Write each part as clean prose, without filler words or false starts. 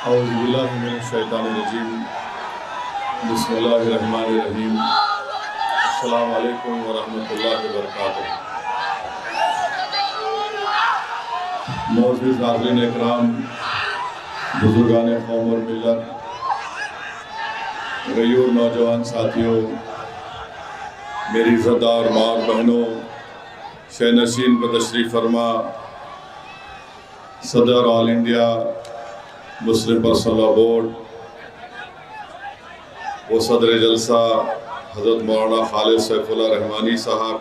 औज़ुबिल्लाहिमिनश्शैतानिर्रजीम बिस्मिल्लाहिर्रहमानिर्रहीम अस्सलामु अलैकुम वरहमतुल्लाहि वबरकातुहू। मोअज़्ज़िज़ नाज़रीन इकराम, बुज़ुर्गान क़ौम और मिल्लत, गयूर नौजवान साथियों, मेरी इज़्ज़तदार माँ और बहनों, शहनशीन पर तशरीफ़ फरमा सदर all India Muslim personal law board व सदर जलसा हज़रत मौलाना खालिद सैफुल्लाह रहमानी साहब,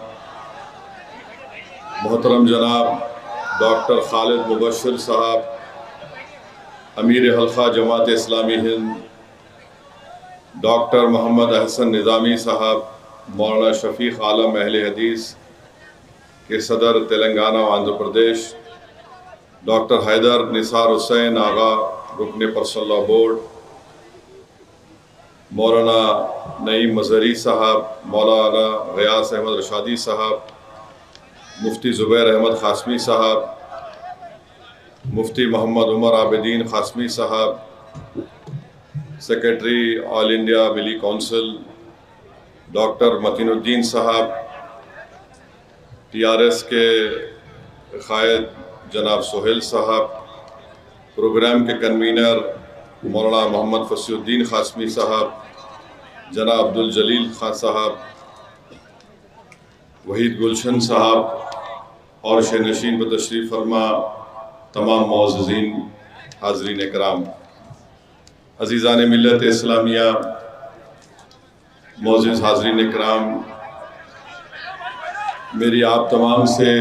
मोहतरम जनाब डॉक्टर खालिद मुबश्शिर साहब, अमीर हल्का जमात इस्लामी हिंद, डॉक्टर मोहम्मद अहसन निज़ामी साहब, मौलाना शफ़ीक़ आलम अहले हदीस के सदर तेलंगाना व आंध्र प्रदेश, डॉक्टर हैदर निसार हुसैन आगा रुकने पर्सनल लॉ बोर्ड, मौलाना नईम मज़हरी साहब, मौलाना ग़ियास अहमद रशादी साहब, मुफ्ती ज़ुबैर अहमद ख़ासमी साहब, मुफ्ती मोहम्मद उमर आबिदीन ख़ासमी साहब, सेक्रेटरी ऑल इंडिया मिली कौंसिल डॉक्टर मतीनुद्दीन साहब, TRS के क़ायद जनाब सोहेल साहब, प्रोग्राम के कन्वीनर मौलाना मोहम्मद फसीउद्दीन ख़ासमी साहब, जनाब अब्दुल जलील खान साहब, वहीद गुलशन साहब और शहनशीन पर तशरीफ़ फरमा तमाम मुअज़्ज़िज़ीन, हाज़रीन इकराम, अज़ीज़ान मिल्लत इस्लामिया, मुअज़्ज़िज़ हाज़रीन इकराम, मेरी आप तमाम से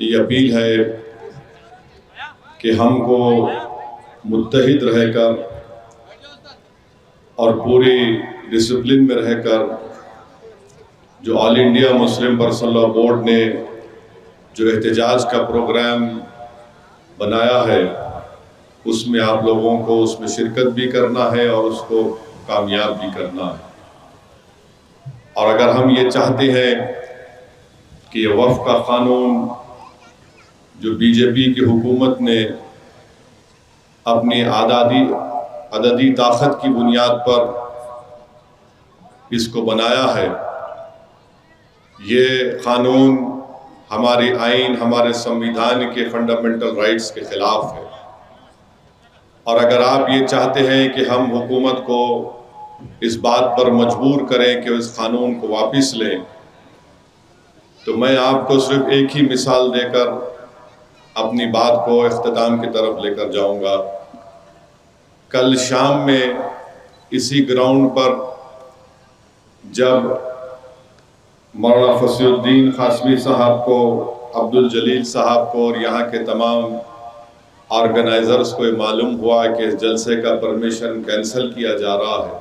ये अपील है कि हमको मुत्तहिद रहकर और पूरी डिसिप्लिन में रहकर जो all India Muslim personal law board ने जो एहतजाज का प्रोग्राम बनाया है उसमें आप लोगों को उसमें शिरकत भी करना है और उसको कामयाब भी करना है। और अगर हम ये चाहते हैं कि ये वफ़ का क़ानून जो BJP की हुकूमत ने अपनी अददी ताकत की बुनियाद पर इसको बनाया है, ये क़ानून हमारी आइन, हमारे संविधान के फंडामेंटल राइट्स के ख़िलाफ़ है। और अगर आप ये चाहते हैं कि हम हुकूमत को इस बात पर मजबूर करें कि इस क़ानून को वापस लें, तो मैं आपको सिर्फ एक ही मिसाल देकर अपनी बात को इख्तिताम की तरफ लेकर जाऊंगा। कल शाम में इसी ग्राउंड पर जब मौलाना फसीउद्दीन ख़ासमी साहब को, अब्दुल जलील साहब को और यहाँ के तमाम ऑर्गेनाइज़र्स को मालूम हुआ कि इस जलसे का परमिशन कैंसिल किया जा रहा है,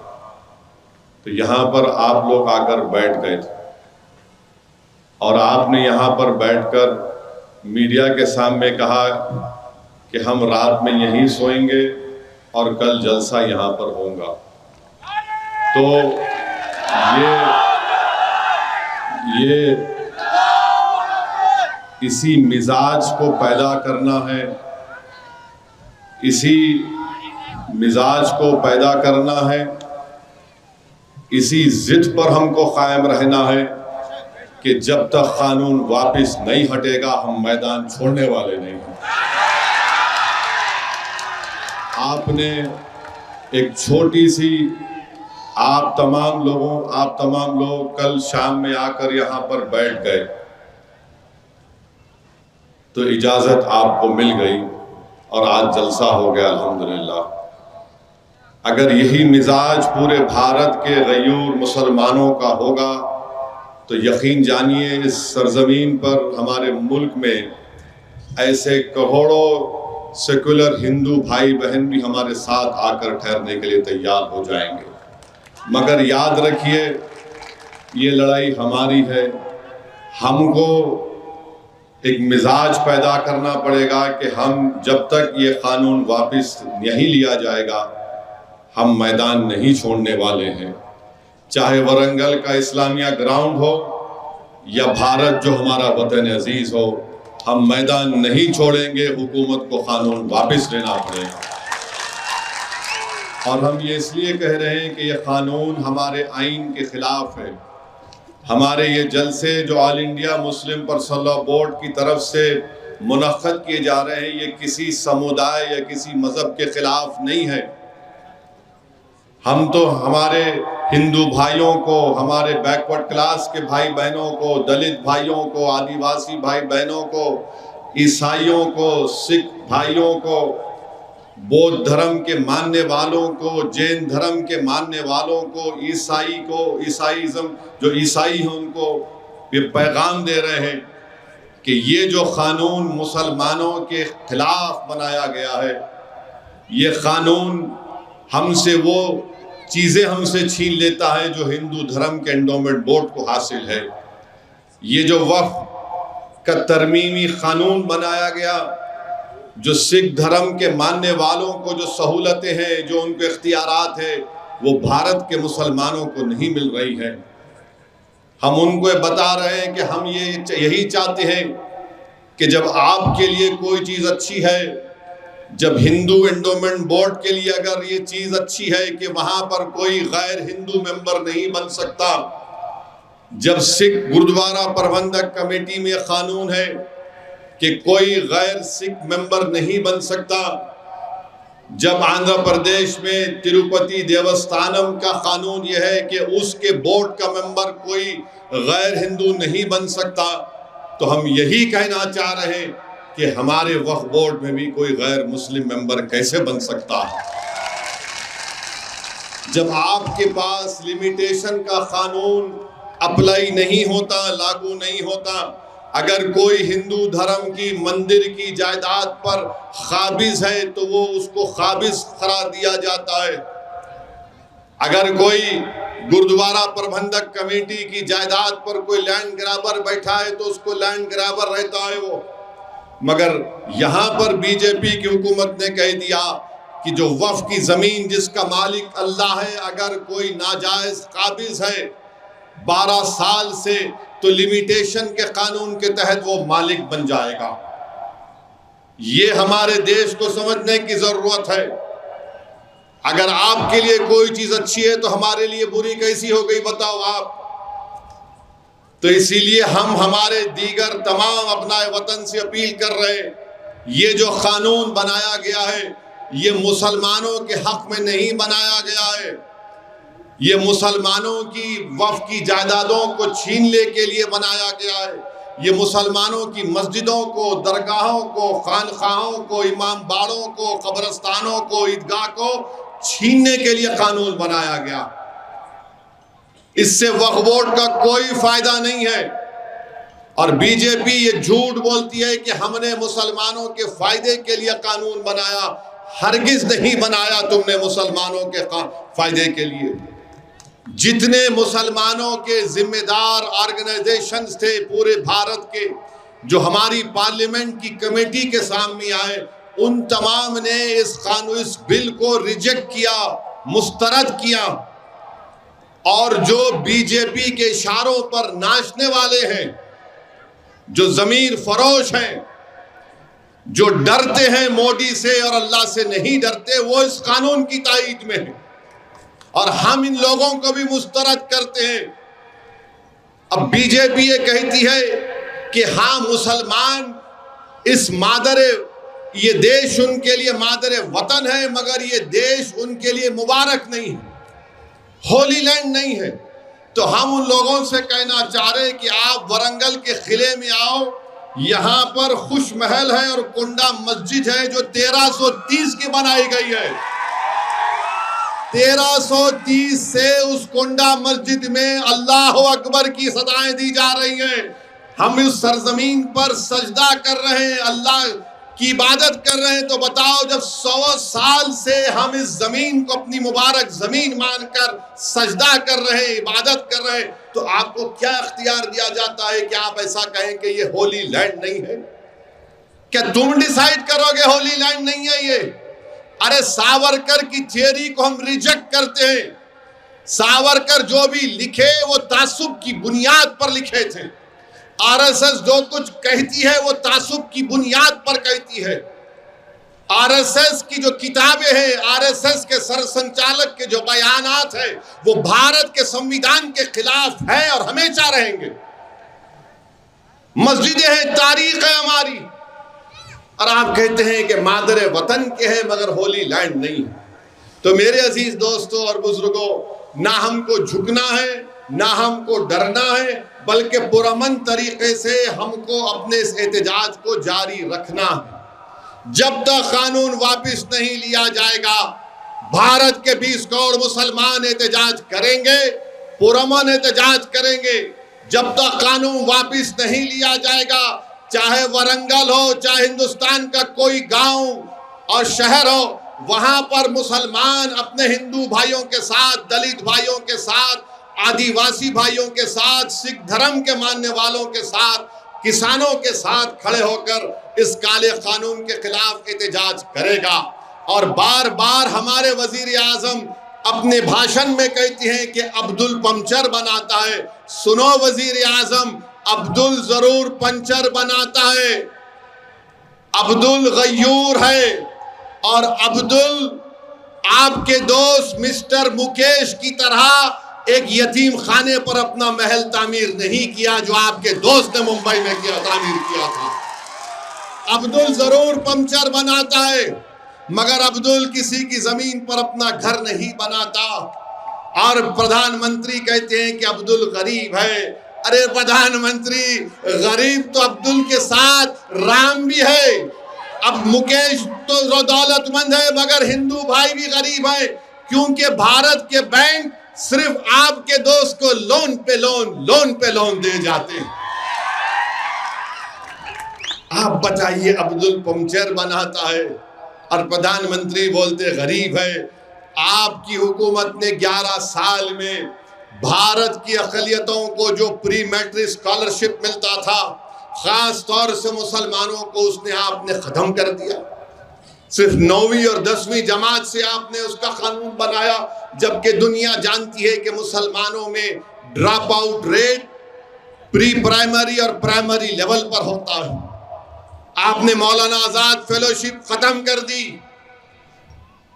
तो यहाँ पर आप लोग आकर बैठ गए थे और आपने यहाँ पर बैठकर मीडिया के सामने कहा कि हम रात में यहीं सोएंगे और कल जलसा यहाँ पर होगा। तो ये इसी मिजाज को पैदा करना है, इसी मिजाज को पैदा करना है, इसी जिद पर हमको कायम रहना है कि जब तक कानून वापस नहीं हटेगा हम मैदान छोड़ने वाले नहीं हैं। आपने एक छोटी सी, आप तमाम लोग कल शाम में आकर यहाँ पर बैठ गए तो इजाज़त आपको मिल गई और आज जलसा हो गया अल्हम्दुलिल्लाह। अगर यही मिजाज पूरे भारत के गयूर मुसलमानों का होगा तो यकीन जानिए इस सरजमीन पर, हमारे मुल्क में ऐसे करोड़ों सेकुलर हिंदू भाई बहन भी हमारे साथ आकर ठहरने के लिए तैयार हो जाएंगे। मगर याद रखिए ये लड़ाई हमारी है। हमको एक मिजाज पैदा करना पड़ेगा कि हम जब तक ये कानून वापस नहीं लिया जाएगा हम मैदान नहीं छोड़ने वाले हैं। चाहे वरंगल का इस्लामिया ग्राउंड हो या भारत जो हमारा वतन अजीज हो, हम मैदान नहीं छोड़ेंगे। हुकूमत को कानून वापस लेना पड़ेगा। और हम ये इसलिए कह रहे हैं कि ये कानून हमारे आइन के खिलाफ है। हमारे ये जलसे जो all India Muslim personal law board की तरफ से मुनक्कद किए जा रहे हैं, ये किसी समुदाय या किसी मज़हब के खिलाफ नहीं है। हम तो हमारे हिंदू भाइयों को, हमारे बैकवर्ड क्लास के भाई बहनों को, दलित भाइयों को, आदिवासी भाई बहनों को, ईसाइयों को, सिख भाइयों को, बौद्ध धर्म के मानने वालों को, जैन धर्म के मानने वालों को, ईसाईज़म जो ईसाई हैं उनको ये पैगाम दे रहे हैं कि ये जो कानून मुसलमानों के खिलाफ बनाया गया है, ये कानून हमसे वो चीज़ें हमसे छीन लेता है जो हिंदू धर्म के एंडोमेंट बोर्ड को हासिल है। ये जो वक्फ का तरमीमी कानून बनाया गया, जो सिख धर्म के मानने वालों को जो सहूलतें हैं, जो उनको इख्तियारात है, वो भारत के मुसलमानों को नहीं मिल रही है। हम उनको बता रहे हैं कि हम यही चाहते हैं कि जब आपके लिए कोई चीज़ अच्छी है, जब हिंदू एंडोमेंट बोर्ड के लिए अगर ये चीज़ अच्छी है कि वहाँ पर कोई गैर हिंदू मेंबर नहीं बन सकता, जब सिख गुरुद्वारा प्रबंधक कमेटी में कानून है कि कोई गैर सिख मेंबर नहीं बन सकता, जब आंध्र प्रदेश में तिरुपति देवस्थानम का कानून यह है कि उसके बोर्ड का मेंबर कोई गैर हिंदू नहीं बन सकता, तो हम यही कहना चाह रहे हैं कि हमारे वक्फ बोर्ड में भी कोई गैर मुस्लिम मेंबर कैसे बन सकता है। जब आपके पास लिमिटेशन का कानून अप्लाई नहीं होता, लागू नहीं होता, अगर कोई हिंदू धर्म की मंदिर की जायदाद पर काबिज है तो वो उसको काबिज करार दिया जाता है। अगर कोई गुरुद्वारा प्रबंधक कमेटी की जायदाद पर कोई लैंड ग्रैबर बैठा है तो उसको लैंड ग्रैबर रहता है वो। मगर यहाँ पर बीजेपी की हुकूमत ने कह दिया कि जो वक्फ की ज़मीन जिसका मालिक अल्लाह है, अगर कोई नाजायज़ काबिज है 12 साल से, तो लिमिटेशन के कानून के तहत वो मालिक बन जाएगा। ये हमारे देश को समझने की ज़रूरत है। अगर आपके लिए कोई चीज़ अच्छी है तो हमारे लिए बुरी कैसी हो गई बताओ आप। तो इसीलिए हम हमारे दीगर तमाम अपनाए वतन से अपील कर रहे हैं, ये जो कानून बनाया गया है ये मुसलमानों के हक में नहीं बनाया गया है। ये मुसलमानों की वक्फ की जायदादों को छीनने के लिए बनाया गया है। ये मुसलमानों की मस्जिदों को, दरगाहों को, खानखाहों को, इमाम बाड़ों को, कब्रस्तानों को, ईदगाह को छीनने के लिए कानून बनाया गया। इससे वक्फ बोर्ड का कोई फायदा नहीं है। और बीजेपी ये झूठ बोलती है कि हमने मुसलमानों के फायदे के लिए कानून बनाया। हरगिज नहीं बनाया तुमने मुसलमानों के फायदे के लिए। जितने मुसलमानों के जिम्मेदार ऑर्गेनाइजेशंस थे पूरे भारत के, जो हमारी पार्लियामेंट की कमेटी के सामने आए, उन तमाम ने इस बिल को रिजेक्ट किया, मुस्तरद किया। और जो बीजेपी के इशारों पर नाचने वाले हैं, जो जमीर फरोश हैं, जो डरते हैं मोदी से और अल्लाह से नहीं डरते, वो इस कानून की ताईद में है। और हम इन लोगों को भी मुस्तरद करते हैं। अब बीजेपी ये कहती है कि हाँ मुसलमान ये देश उनके लिए मादर वतन है, मगर ये देश उनके लिए मुबारक नहीं है, होली लैंड नहीं है। तो हम उन लोगों से कहना चाह रहे हैं कि आप वरंगल के किले में आओ, यहाँ पर खुश महल है और कुंडा मस्जिद है जो 1330 की बनाई गई है। 1330 से उस कुंडा मस्जिद में अल्लाह अकबर की सदाएं दी जा रही हैं। हम इस सरजमीन पर सजदा कर रहे हैं, अल्लाह की इबादत कर रहे हैं। तो बताओ, जब 100 साल से हम इस जमीन को अपनी मुबारक जमीन मानकर सजदा कर रहे हैं, इबादत कर रहे हैं, तो आपको क्या इख्तियार दिया जाता है कि आप ऐसा कहें कि ये होली लैंड नहीं है? क्या तुम डिसाइड करोगे होली लैंड नहीं है ये? अरे सावरकर की थियरी को हम रिजेक्ट करते हैं। सावरकर जो भी लिखे वो तासुब की बुनियाद पर लिखे थे। आरएसएस जो कुछ कहती है वो तासुब की बुनियाद पर कहती है। आरएसएस की जो किताबें हैं, आरएसएस के सरसंचालक के जो बयानात है, वो भारत के संविधान के खिलाफ है और हमेशा रहेंगे। मस्जिदें हैं, तारीख है हमारी, और आप कहते हैं कि मादरे वतन के हैं मगर होली लैंड नहीं। तो मेरे अजीज दोस्तों और बुजुर्गों, ना हमको झुकना है, ना हमको डरना है, बल्कि पुरअमन तरीके से हमको अपने इस एहतजाज को जारी रखना है। जब तक कानून वापस नहीं लिया जाएगा, भारत के 20 करोड़ मुसलमान एहतजाज करेंगे, पुरअमन एहतजाज करेंगे। जब तक कानून वापस नहीं लिया जाएगा, चाहे वारंगल हो, चाहे हिंदुस्तान का कोई गांव और शहर हो, वहां पर मुसलमान अपने हिंदू भाइयों के साथ, दलित भाइयों के साथ, आदिवासी भाइयों के साथ, सिख धर्म के मानने वालों के साथ, किसानों के साथ खड़े होकर इस काले कानून के खिलाफ एहतजाज करेगा। और बार बार हमारे वजीर आजम अपने भाषण में कहती हैं कि अब्दुल पंचर बनाता है। सुनो वजीर आजम, अब्दुल जरूर पंचर बनाता है, अब्दुल गयूर है, और अब्दुल आपके दोस्त मिस्टर मुकेश की तरह एक यतीम खाने पर अपना महल तामीर नहीं किया जो आपके दोस्त ने मुंबई में तामीर किया था। अब्दुल जरूर पंचर बनाता है, मगर अब्दुल किसी की जमीन पर अपना घर नहीं बनाता। और प्रधानमंत्री कहते हैं कि अब्दुल गरीब है। अरे प्रधानमंत्री, गरीब तो अब्दुल के साथ राम भी है। अब मुकेश तो दौलतमंद है, मगर हिंदू भाई भी गरीब है, क्योंकि भारत के बैंक सिर्फ आपके दोस्त को लोन पे लोन दे जाते हैं। आप बताइए, अब्दुल पंचर बनाता है और प्रधानमंत्री बोलते गरीब है। आपकी हुकूमत ने 11 साल में भारत की अक़लियतों को जो प्री मैट्रिक स्कॉलरशिप मिलता था, खास तौर से मुसलमानों को, उसने आपने खत्म कर दिया। सिर्फ 9वीं और 10वीं जमात से आपने उसका कानून बनाया, जबकि दुनिया जानती है कि मुसलमानों में drop out rate pre primary और प्राइमरी लेवल पर होता है। आपने मौलाना आजाद फेलोशिप खत्म कर दी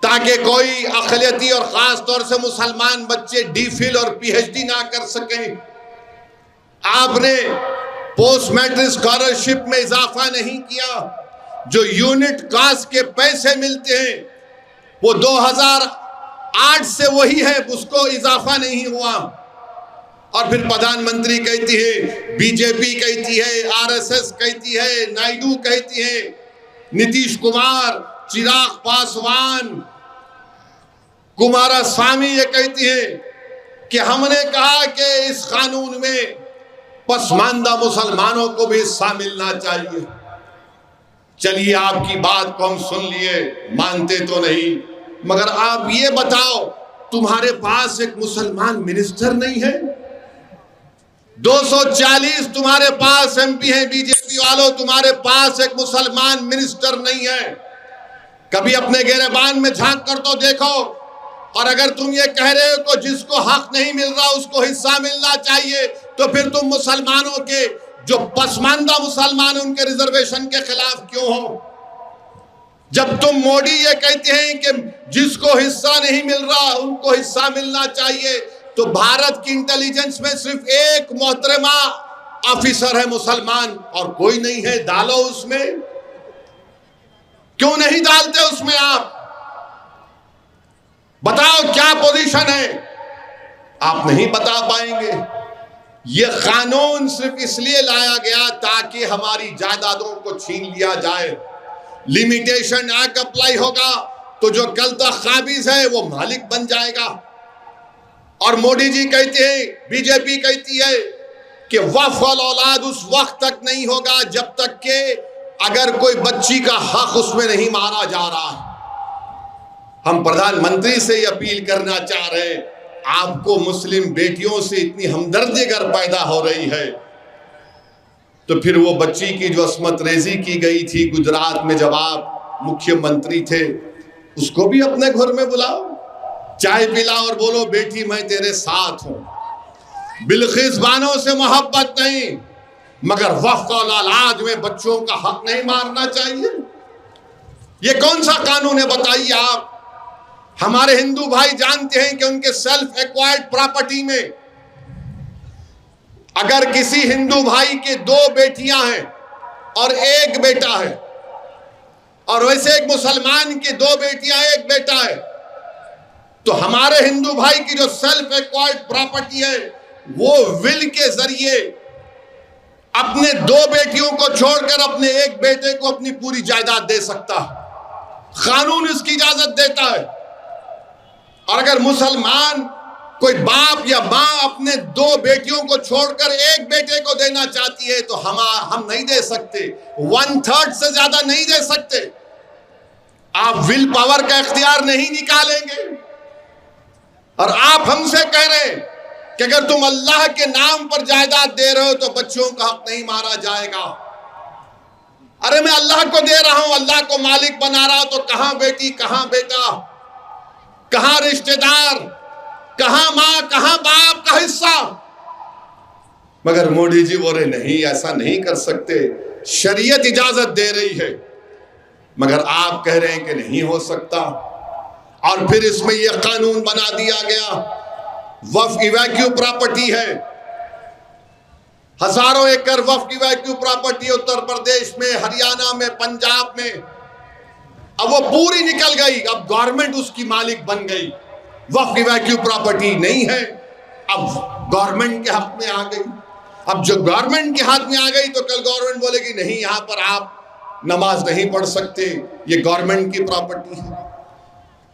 ताकि कोई अक़लियती और खास तौर से मुसलमान बच्चे डीफिल और पीएचडी ना कर सकें। आपने पोस्ट मैट्रिक स्कॉलरशिप में इजाफा नहीं किया। जो यूनिट कास्ट के पैसे मिलते हैं वो 2008 से वही है, उसको इजाफा नहीं हुआ। और फिर प्रधानमंत्री कहती है, बीजेपी कहती है, आरएसएस कहती है, नायडू कहती है, नीतीश कुमार, चिराग पासवान, कुमारस्वामी ये कहती है कि हमने कहा कि इस कानून में पसमानदा मुसलमानों को भी हिस्सा मिलना चाहिए। चलिए, आपकी बात को हम सुन लिए, मानते तो नहीं, मगर आप ये बताओ, तुम्हारे पास एक मुसलमान मिनिस्टर नहीं है? 240 तुम्हारे पास एमपी हैं बीजेपी वालों, तुम्हारे पास एक मुसलमान मिनिस्टर नहीं है। कभी अपने गिरेबान में झांक कर तो देखो। और अगर तुम ये कह रहे हो तो जिसको हक नहीं मिल रहा उसको हिस्सा मिलना चाहिए, तो फिर तुम मुसलमानों के जो पसमानदा मुसलमान उनके रिजर्वेशन के खिलाफ क्यों हो? जब तुम मोदी ये कहते हैं कि जिसको हिस्सा नहीं मिल रहा उनको हिस्सा मिलना चाहिए, तो भारत की इंटेलिजेंस में सिर्फ एक मोहतरमा ऑफिसर है मुसलमान और कोई नहीं है। डालो उसमें, क्यों नहीं डालते उसमें? आप बताओ क्या पोजीशन है? आप नहीं बता पाएंगे। यह कानून सिर्फ इसलिए लाया गया ताकि हमारी जायदादों को छीन लिया जाए। लिमिटेशन एक्ट अप्लाई होगा तो जो कल तक काबिज है वो मालिक बन जाएगा। और मोदी जी कहते हैं, बीजेपी कहती है कि वक्फ वाल औलाद उस वक्त तक नहीं होगा जब तक के अगर कोई बच्ची का हक उसमें नहीं मारा जा रहा है। हम प्रधानमंत्री से ये अपील करना चाह रहे हैं, आपको मुस्लिम बेटियों से इतनी हमदर्दी अगर पैदा हो रही है तो फिर वो बच्ची की जो अस्मत रेजी की गई थी गुजरात में जब आप मुख्यमंत्री थे, उसको भी अपने घर में बुलाओ, चाय पिलाओ और बोलो बेटी मैं तेरे साथ हूं। बिल्किस बानो से मोहब्बत नहीं, मगर वक्फ औलाद में बच्चों का हक नहीं मारना चाहिए। ये कौन सा कानून है बताइए आप। हमारे हिंदू भाई जानते हैं कि उनके सेल्फ एक्वायर्ड प्रॉपर्टी में अगर किसी हिंदू भाई के 2 बेटियां हैं और 1 बेटा है, और वैसे एक मुसलमान की 2 बेटियां 1 बेटा है, तो हमारे हिंदू भाई की जो सेल्फ एक्वायर्ड प्रॉपर्टी है वो विल के जरिए अपने 2 बेटियों को छोड़कर अपने 1 बेटे को अपनी पूरी जायदाद दे सकता है। कानून इसकी इजाजत देता है। और अगर मुसलमान कोई बाप या मां अपने 2 बेटियों को छोड़कर 1 बेटे को देना चाहती है तो हम नहीं दे सकते, 1/3 से ज्यादा नहीं दे सकते। आप विल पावर का इख्तियार नहीं निकालेंगे। और आप हमसे कह रहे हैं कि अगर तुम अल्लाह के नाम पर जायदाद दे रहे हो तो बच्चों का हक नहीं मारा जाएगा। अरे मैं अल्लाह को दे रहा हूं, अल्लाह को मालिक बना रहा हूं, तो कहां बेटी, कहां बेटा, कहां रिश्तेदार, कहां मां, कहां बाप का हिस्सा। मगर मोदी जी बोले नहीं, ऐसा नहीं कर सकते, शरीयत इजाजत दे रही है। मगर आप कह रहे हैं कि नहीं हो सकता। और फिर इसमें यह कानून बना दिया गया, वक्फ इवैक्यू प्रॉपर्टी है, हजारों एकड़ वक्फ इवैक्यू प्रॉपर्टी उत्तर प्रदेश में, हरियाणा में, पंजाब में। अब वो पूरी निकल गई, अब गवर्नमेंट उसकी मालिक बन गई। वक्फ इवैक्यू प्रॉपर्टी नहीं है, अब गवर्नमेंट के हाथ में आ गई। अब जो गवर्नमेंट के हाथ में आ गई तो कल गवर्नमेंट बोलेगी नहीं, यहां पर आप नमाज नहीं पढ़ सकते, ये गवर्नमेंट की प्रॉपर्टी है।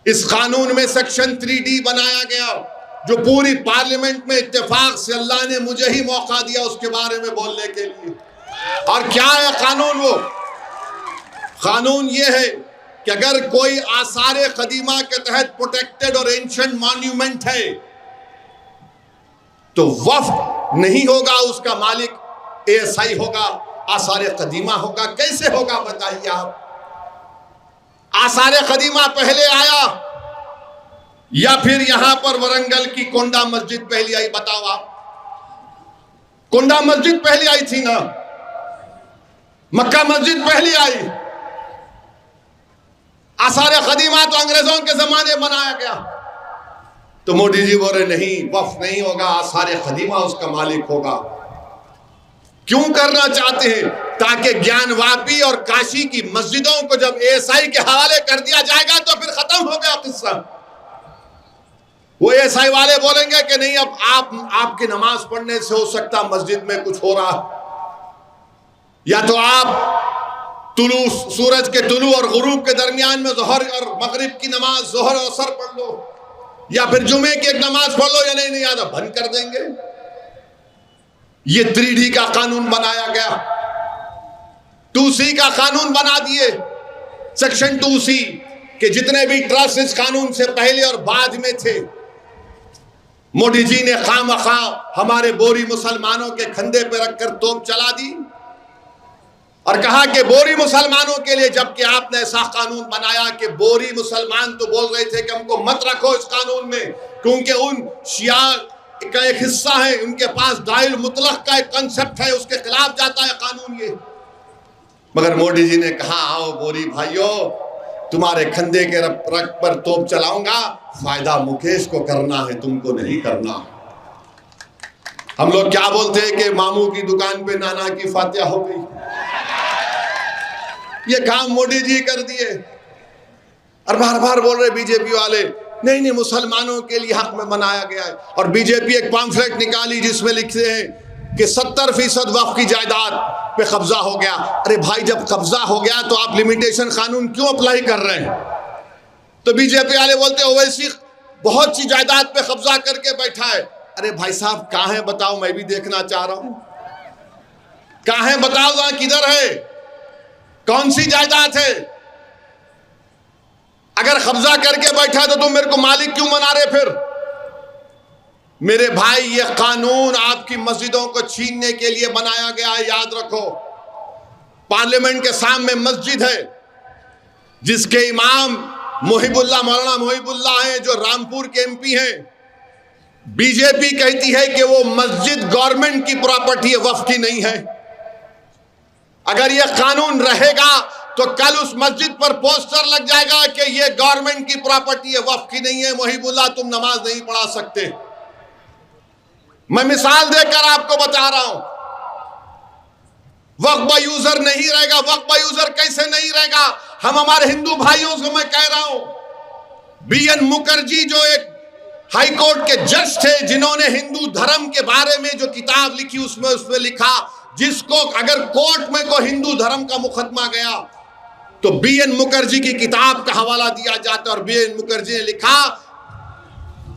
इस कानून में सेक्शन 3D बनाया गया, जो पूरी पार्लियामेंट में इत्तेफाक से अल्लाह ने मुझे ही मौका दिया उसके बारे में बोलने के लिए। और क्या है कानून? वो कानून ये है कि अगर कोई आसार कदीमा के तहत प्रोटेक्टेड और एंशिएंट मॉन्यूमेंट है तो वक्फ नहीं होगा, उसका मालिक ASI होगा, आसार कदीमा होगा। कैसे होगा बताइए आप? आसार कदीमा पहले आया या फिर यहां पर वरंगल की कोंडा मस्जिद पहली आई? बताओ आप। कोंडा मस्जिद पहली आई थी ना, मक्का मस्जिद पहली आई। आसार कदीमा तो अंग्रेजों के जमाने बनाया गया। तो मोदी जी बोले नहीं, वक्फ नहीं होगा, आसार कदीमा उसका मालिक होगा। क्यों करना चाहते हैं? ताकि ज्ञानवापी और काशी की मस्जिदों को जब ASI के हवाले कर दिया जाएगा तो फिर खत्म हो गया किस्सा। वो ASI वाले बोलेंगे कि नहीं, अब आपकी नमाज पढ़ने से हो सकता मस्जिद में कुछ हो रहा, या तो आप सूरज के तुलू और गुरूब के दरमियान में ज़ोहर और मगरिब की नमाज, ज़ोहर और असर पढ़ लो, या फिर जुमे की एक नमाज पढ़ लो, या नहीं याद बंद कर देंगे। ये 3D का कानून बनाया गया। 2C का कानून बना दिए, सेक्शन 2C के जितने भी ट्रस्ट इस कानून से पहले और बाद में थे, मोदी जी ने खामखा हमारे बोरी मुसलमानों के कंधे पे रखकर तोप चला दी और कहा कि बोरी मुसलमानों के लिए, जबकि आपने ऐसा कानून बनाया कि बोरी मुसलमान तो बोल रहे थे कि हमको मत रखो इस कानून में, क्योंकि उन शिया का एक हिस्सा है, उनके पास दाइल मुतलक का एक कंसेप्ट है, उसके खिलाफ जाता है कानून ये। मगर मोदी जी ने कहा आओ बोरी भाइयों, तुम्हारे कंधे के रख पर तोप चलाऊंगा, फायदा मुकेश को करना है, तुमको नहीं करना। हम लोग क्या बोलते हैं कि मामू की दुकान पे नाना की फातिहा हो गई। ये काम मोदी जी कर दिए। और बार बार बोल रहे बीजेपी वाले नहीं नहीं मुसलमानों के लिए हक में बनाया गया है। और बीजेपी एक पॉम्फलेट निकाली जिसमें लिखते हैं कि 70% वक्फ की जायदाद पे कब्जा हो गया। अरे भाई, जब कब्जा हो गया तो आप लिमिटेशन कानून क्यों अप्लाई कर रहे हैं? तो बीजेपी वाले बोलते हैं ओवैसी बहुत सी जायदाद पे कब्जा करके बैठा है। अरे भाई साहब कहां है बताओ, मैं भी देखना चाह रहा हूं। कहां है बताओ, वहां किधर है, कौन सी जायदाद है? अगर कब्जा करके बैठा है तो तुम मेरे को मालिक क्यों बना रहे? फिर मेरे भाई, ये कानून आपकी मस्जिदों को छीनने के लिए बनाया गया है, याद रखो। पार्लियामेंट के सामने मस्जिद है जिसके इमाम मोहिबुल्लाह, मौलाना मोहिबुल्लाह हैं, जो रामपुर के MP हैं। बीजेपी कहती है कि वो मस्जिद गवर्नमेंट की प्रॉपर्टी है, वक्फ की नहीं है। अगर यह कानून रहेगा तो कल उस मस्जिद पर पोस्टर लग जाएगा कि ये गवर्नमेंट की प्रॉपर्टी है, वक्फ की नहीं है, मोहिबुल्लाह तुम नमाज नहीं पढ़ा सकते। मैं मिसाल देकर आपको बता रहा हूं, वक्फ बाय यूजर नहीं रहेगा। वक्फ बाय यूजर कैसे नहीं रहेगा? हम हमारे हिंदू भाइयों से मैं कह रहा हूं, BN मुखर्जी जो एक हाई कोर्ट के जज थे, जिन्होंने हिंदू धर्म के बारे में जो किताब लिखी उसमें लिखा, जिसको अगर कोर्ट में कोई हिंदू धर्म का मुकदमा गया तो BN मुखर्जी की किताब का हवाला दिया जाता है। और BN मुखर्जी ने लिखा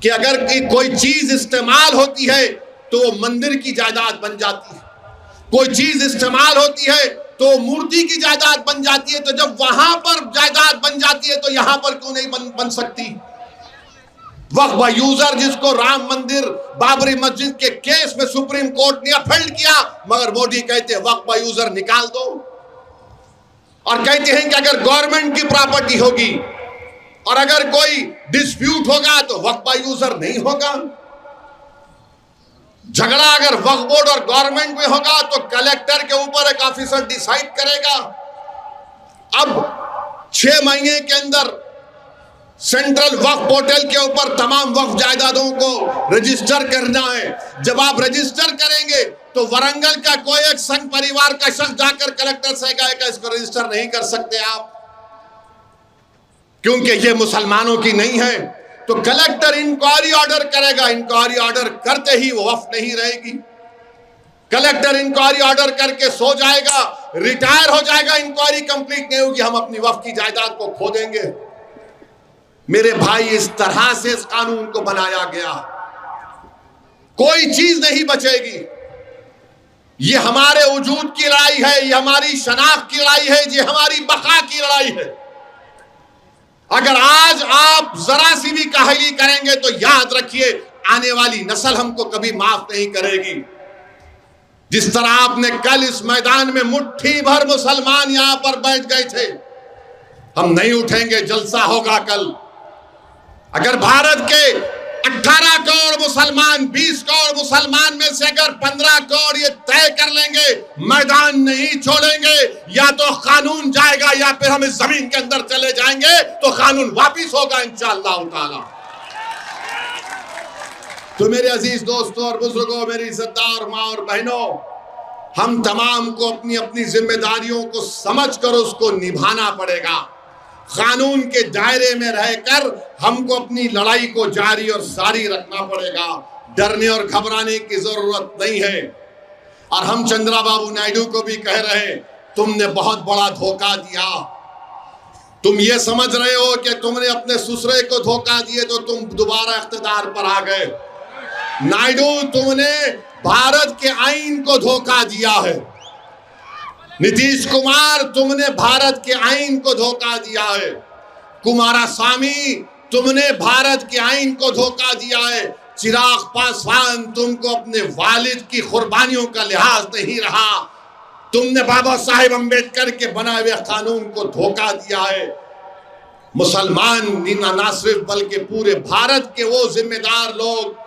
कि अगर कोई चीज इस्तेमाल होती है तो वो मंदिर की जायदाद बन जाती है, कोई चीज इस्तेमाल होती है तो मूर्ति की जायदाद बन जाती है। तो जब वहां पर जायदाद बन जाती है तो यहां पर क्यों नहीं बन सकती? वक्फ बाय यूजर, जिसको राम मंदिर, बाबरी मस्जिद के केस में सुप्रीम कोर्ट ने अपील किया, मगर मोदी कहते हैं वक्फ बाय यूजर निकाल दो, और कहते हैं कि अगर गवर्नमेंट की प्रॉपर्टी होगी और अगर कोई डिस्प्यूट होगा तो वक्फ बाय यूजर नहीं होगा। झगड़ा अगर वक्फ बोर्ड और गवर्नमेंट में होगा तो कलेक्टर के ऊपर एक ऑफिसर डिसाइड करेगा। अब 6 महीने के अंदर सेंट्रल वक्फ पोर्टल के ऊपर तमाम वक्फ जायदादों को रजिस्टर करना है। जब आप रजिस्टर करेंगे तो वरंगल का कोई एक संघ परिवार का शख्स जाकर कलेक्टर से कहेगा इसको रजिस्टर नहीं कर सकते आप, क्योंकि ये मुसलमानों की नहीं है। तो कलेक्टर इंक्वायरी ऑर्डर करेगा, इंक्वायरी ऑर्डर करते ही वो वक्फ नहीं रहेगी। कलेक्टर इंक्वायरी ऑर्डर करके सो जाएगा, रिटायर हो जाएगा, इंक्वायरी कंप्लीट नहीं होगी, हम अपनी वक्फ की जायदाद को खो देंगे। मेरे भाई, इस तरह से इस कानून को बनाया गया, कोई चीज नहीं बचेगी। ये हमारे वजूद की लड़ाई है, ये हमारी शनाख्त की लड़ाई है, ये हमारी बका की लड़ाई है। अगर आज आप जरा सी भी काहली करेंगे तो याद रखिए आने वाली नस्ल हमको कभी माफ नहीं करेगी। जिस तरह आपने कल इस मैदान में मुट्ठी भर मुसलमान यहां पर बैठ गए थे, हम नहीं उठेंगे, जलसा होगा कल। अगर भारत के 18 करोड़ मुसलमान, 20 करोड़ मुसलमान में से अगर 15 करोड़ ये तय कर लेंगे मैदान नहीं छोड़ेंगे, या तो कानून जाएगा या फिर हम इस जमीन के अंदर चले जाएंगे, तो कानून वापिस होगा इंशाअल्लाह ताला। तो मेरे अजीज दोस्तों और बुजुर्गों, मेरी इज्जतदार माँ और बहनों, हम तमाम को अपनी अपनी जिम्मेदारियों को समझकर उसको निभाना पड़ेगा। कानून के दायरे में रहकर हमको अपनी लड़ाई को जारी और सारी रखना पड़ेगा। डरने और घबराने की जरूरत नहीं है। और हम चंद्रबाबू नायडू को भी कह रहे हैं, तुमने बहुत बड़ा धोखा दिया। तुम ये समझ रहे हो कि तुमने अपने ससुरे को धोखा दिए तो तुम दोबारा इख्तिदार पर आ गए। नायडू, तुमने भारत के आईन को धोखा दिया है। नीतीश कुमार, तुमने भारत के आईन को धोखा दिया है। कुमारस्वामी, तुमने भारत के आईन को धोखा दिया है। चिराग पासवान, तुमको अपने वालिद की कुर्बानियों का लिहाज नहीं रहा। तुमने बाबा साहेब अम्बेडकर के बनाए हुए कानून को धोखा दिया है। मुसलमान ना सिर्फ बल्कि पूरे भारत के वो जिम्मेदार लोग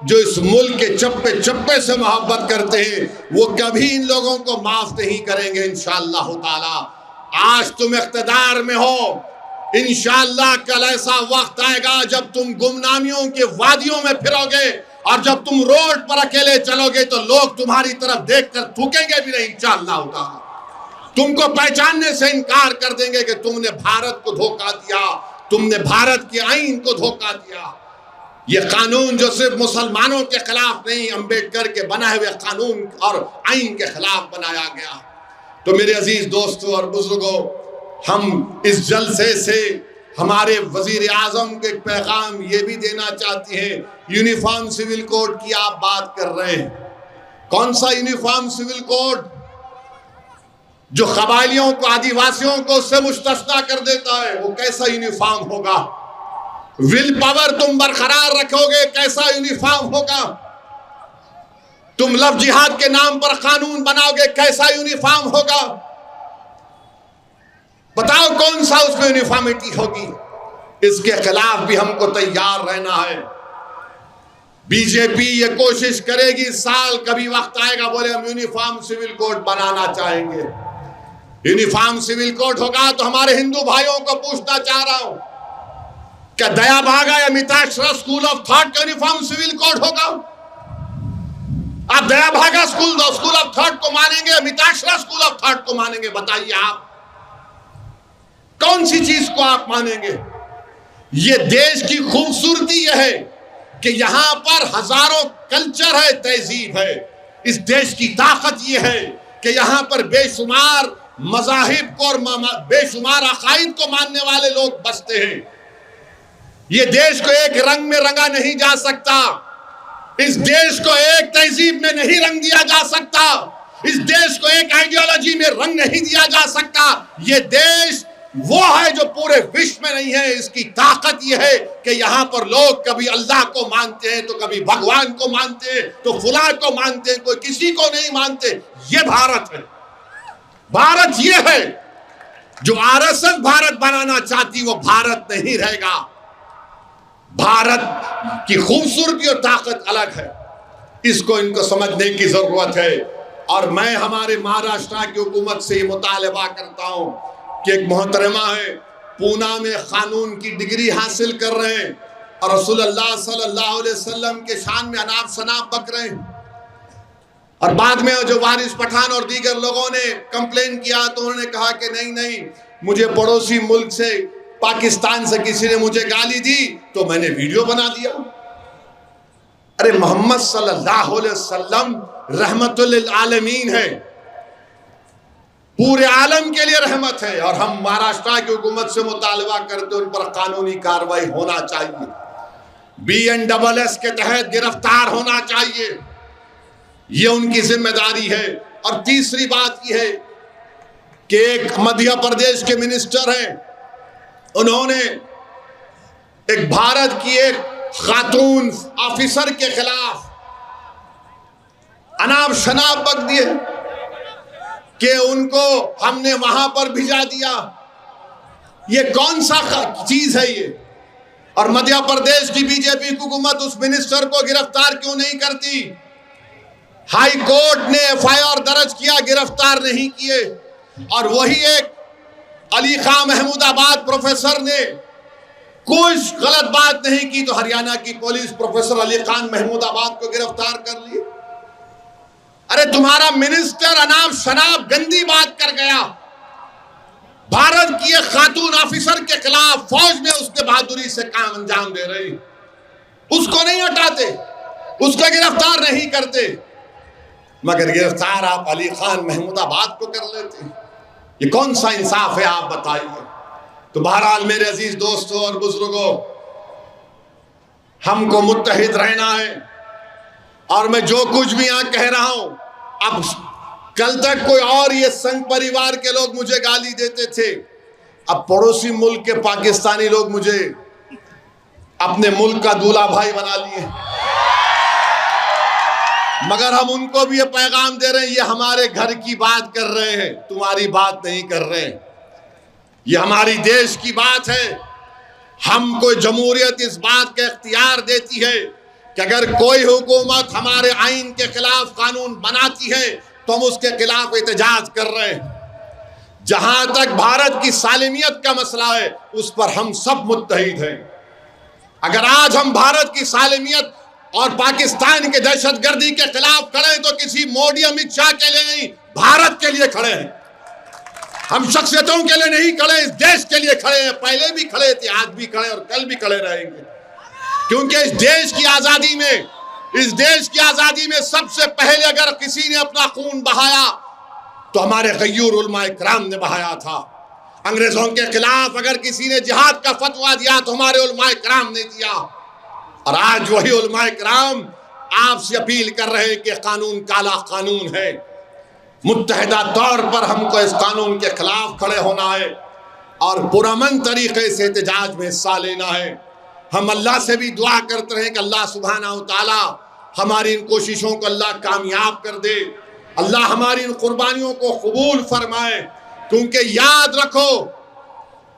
जो इस मुल्क के चप्पे चप्पे से मोहब्बत करते हैं, वो कभी इन लोगों को माफ नहीं करेंगे इंशाअल्लाह ताला। आज तुम इख्तिदार में हो, इंशाअल्लाह कल ऐसा वक्त आएगा जब तुम गुमनामियों के वादियों में फिरोगे, और जब तुम रोड पर अकेले चलोगे तो लोग तुम्हारी तरफ देखकर थूकेंगे भी नहीं इंशाअल्लाह ताला। तुमको पहचानने से इनकार कर देंगे कि तुमने भारत को धोखा दिया, तुमने भारत के आईन को धोखा दिया। ये कानून जो सिर्फ मुसलमानों के खिलाफ नहीं, अम्बेडकर के बनाए हुए कानून और आईन के खिलाफ बनाया गया। तो मेरे अजीज दोस्तों और बुजुर्गों, हम इस जलसे से हमारे वजीर आजम को एक पैगाम ये भी देना चाहते हैं। यूनिफॉर्म सिविल कोड की आप बात कर रहे हैं, कौन सा यूनिफॉर्म सिविल कोड जो कबायलियों को, आदिवासियों को उससे मुस्तस्ना कर देता है? वो कैसा यूनिफॉर्म होगा? विल पावर तुम बरकरार रखोगे, कैसा यूनिफॉर्म होगा? तुम लव जिहाद के नाम पर कानून बनाओगे, कैसा यूनिफॉर्म होगा? बताओ कौन सा उसमें यूनिफॉर्मिटी होगी? इसके खिलाफ भी हमको तैयार रहना है। बीजेपी ये कोशिश करेगी, साल कभी वक्त आएगा बोले हम यूनिफॉर्म सिविल कोड बनाना चाहेंगे। यूनिफॉर्म सिविल कोड होगा तो हमारे हिंदू भाइयों को पूछना चाह रहा हूं, क्या दया भागा या मिताक्षरा स्कूल ऑफ थॉट का यूनिफॉर्म सिविल कोड होगा? आप दया भागा स्कूल ऑफ थॉट को मानेंगे, मिताक्षरा स्कूल ऑफ थॉट को मानेंगे? बताइए आप कौन सी चीज को आप मानेंगे? ये देश की खूबसूरती यह है कि यहां पर हजारों कल्चर है, तहजीब है। इस देश की ताकत यह है कि यहां पर बेशुमार मज़ाहिब को और बेशुमार अकायद को मानने वाले लोग बसते हैं। ये देश को एक रंग में रंगा नहीं जा सकता, इस देश को एक तहजीब में नहीं रंग दिया जा सकता, इस देश को एक आइडियोलॉजी में रंग नहीं दिया जा सकता। ये देश वो है जो पूरे विश्व में नहीं है। इसकी ताकत यह है कि यहाँ पर लोग कभी अल्लाह को मानते हैं तो कभी भगवान को मानते हैं, तो फुला को मानते हैं, कोई किसी को नहीं मानते। ये भारत है। भारत ये है जो आरएसएस भारत बनाना चाहती, वो भारत नहीं रहेगा। भारत की खूबसूरती और ताकत अलग है, इसको इनको समझने की जरूरत है। और मैं हमारे महाराष्ट्र की हुकूमत से ये मुतालबा करता हूं कि एक मोहतरमा है, पूना में कानून की डिग्री हासिल कर रहे हैं और रसूलुल्लाह सल्लल्लाहु अलैहि वसल्लम के शान में अनाप शनाप बक रहे हैं। और बाद में जो वारिस पठान और दीगर लोगों ने कंप्लेन किया तो उन्होंने कहा कि नहीं, मुझे पड़ोसी मुल्क से, पाकिस्तान से किसी ने मुझे गाली दी तो मैंने वीडियो बना दिया। अरे मोहम्मद सल्लल्लाहु अलैहि वसल्लम रहमतुल लिल आलमीन है, पूरे आलम के लिए रहमत है। और हम महाराष्ट्र की हुकूमत से मुतालबा करते उन पर कानूनी कार्रवाई होना चाहिए, BNSS के तहत गिरफ्तार होना चाहिए, ये उनकी जिम्मेदारी है। और तीसरी बात यह है कि एक मध्य प्रदेश के मिनिस्टर हैं, उन्होंने एक भारत की एक खातून ऑफिसर के खिलाफ अनाप शनाप बक दिए कि उनको हमने वहां पर भिजा दिया। ये कौन सा चीज है ये? और मध्य प्रदेश की बीजेपी हुकूमत उस मिनिस्टर को गिरफ्तार क्यों नहीं करती? हाई कोर्ट ने FIR दर्ज किया, गिरफ्तार नहीं किए। और वही एक अली खां महमूदाबाद प्रोफेसर ने कुछ गलत बात नहीं की तो हरियाणा की पुलिस प्रोफेसर अली खान महमूदाबाद को गिरफ्तार कर ली। अरे तुम्हारा मिनिस्टर अनाप शनाप गंदी बात कर गया, भारत की एक खातून ऑफिसर के खिलाफ फौज में उसने बहादुरी से काम अंजाम दे रही, उसको नहीं हटाते, उसको गिरफ्तार नहीं करते, मगर गिरफ्तार आप अली खान महमूदाबाद को कर लेते। ये कौन सा इंसाफ है आप बताइए? तो बहरहाल मेरे अजीज दोस्तों और बुजुर्गों, हमको मुत्तहिद रहना है। और मैं जो कुछ भी यहां कह रहा हूं, अब कल तक कोई और ये संघ परिवार के लोग मुझे गाली देते थे, अब पड़ोसी मुल्क के पाकिस्तानी लोग मुझे अपने मुल्क का दूल्हा भाई बना लिए। मगर हम उनको भी ये पैगाम दे रहे हैं, ये हमारे घर की बात कर रहे हैं, तुम्हारी बात नहीं कर रहे हैं। ये हमारी देश की बात है। हमको जमहूरियत इस बात का इख्तियार देती है कि अगर कोई हुकूमत हमारे आइन के खिलाफ कानून बनाती है तो हम उसके खिलाफ एहतजाज कर रहे हैं। जहां तक भारत की सालिमियत का मसला है, उस पर हम सब मुत्तहिद हैं। अगर आज हम भारत की सालिमियत और पाकिस्तान के दहशतगर्दी के खिलाफ खड़े हैं तो किसी मोदी अमित शाह के लिए नहीं, भारत के लिए खड़े हैं। हम शख्सियतों के लिए नहीं खड़े, इस देश के लिए खड़े हैं। पहले भी खड़े थे, आज भी खड़े और कल भी खड़े रहेंगे, क्योंकि इस देश की आजादी में सबसे पहले अगर किसी ने अपना खून बहाया तो हमारे गय्यूर उलमा इकराम ने बहाया था। अंग्रेजों के खिलाफ अगर किसी ने जिहाद का फतवा दिया तो हमारे उलमा इकराम ने दिया। और आज वही उलमा इकराम आपसे अपील कर रहे हैं कि कानून काला कानून है, मुत्तहिदा तौर पर हमको इस कानून के खिलाफ खड़े होना है और पुरअमन तरीके से एहतजाज में हिस्सा लेना है। हम अल्लाह से भी दुआ करते रहे कि अल्लाह सुब्हानहू तआला हमारी इन कोशिशों को अल्लाह कामयाब कर दे, अल्लाह हमारी इन कुर्बानियों को कबूल फरमाए। क्योंकि याद रखो,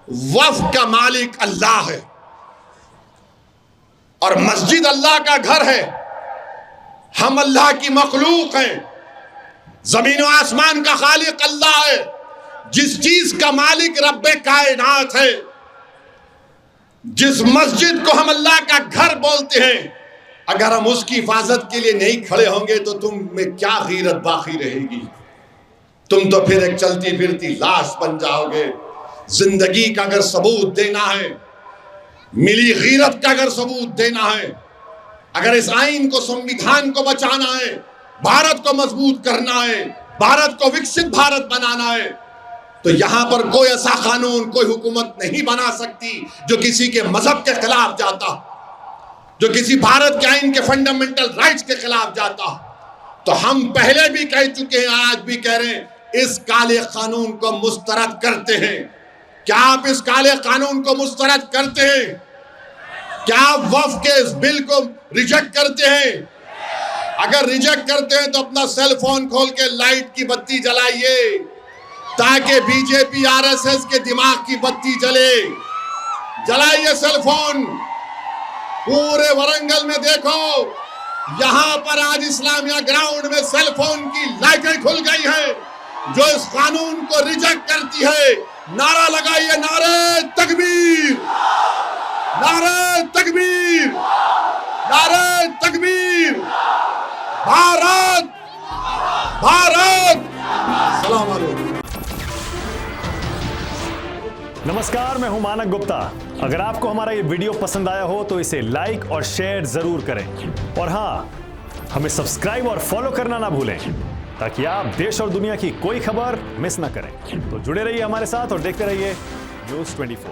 वफ़ का मालिक अल्लाह है और मस्जिद अल्लाह का घर है। हम अल्लाह की मखलूक हैं, जमीन और आसमान का खालिक अल्लाह है। जिस चीज का मालिक रब्बे कायनात है, जिस मस्जिद को हम अल्लाह का घर बोलते हैं, अगर हम उसकी हिफाजत के लिए नहीं खड़े होंगे तो तुम में क्या गीरत बाकी रहेगी? तुम तो फिर एक चलती फिरती लाश बन जाओगे। जिंदगी का अगर सबूत देना है, मिली गीरत का अगर सबूत देना है, अगर इस आइन को, संविधान को बचाना है, भारत को मजबूत करना है, भारत को विकसित भारत बनाना है, तो यहां पर कोई ऐसा कानून, कोई हुकूमत नहीं बना सकती जो किसी के मजहब के खिलाफ जाता, जो किसी भारत के आइन के फंडामेंटल राइट्स के खिलाफ जाता। तो हम पहले भी कह चुके हैं, आज भी कह रहे हैं, इस काले कानून को मुस्तरद करते हैं। क्या आप इस काले कानून को मुस्तरद करते हैं? क्या आप वक्फ के इस बिल को रिजेक्ट करते हैं? अगर रिजेक्ट करते हैं तो अपना सेल फोन खोल के लाइट की बत्ती जलाइए, ताकि बीजेपी आरएसएस के दिमाग की बत्ती जले। जलाइए सेल फोन। पूरे वरंगल में देखो, यहां पर आज इस्लामिया ग्राउंड में सेल फोन की लाइटें खुल गई है जो इस कानून को रिजेक्ट करती है। नारा लगाइए, नारे तकबीर, नारे तकबीर, नारे तकबीर। भारत, भारत। सलाम अलैकुम। नमस्कार, मैं हूं मानक गुप्ता। अगर आपको हमारा ये वीडियो पसंद आया हो तो इसे लाइक और शेयर जरूर करें, और हाँ, हमें सब्सक्राइब और फॉलो करना ना भूलें ताकि आप देश और दुनिया की कोई खबर मिस ना करें। तो जुड़े रहिए हमारे साथ और देखते रहिए News 24।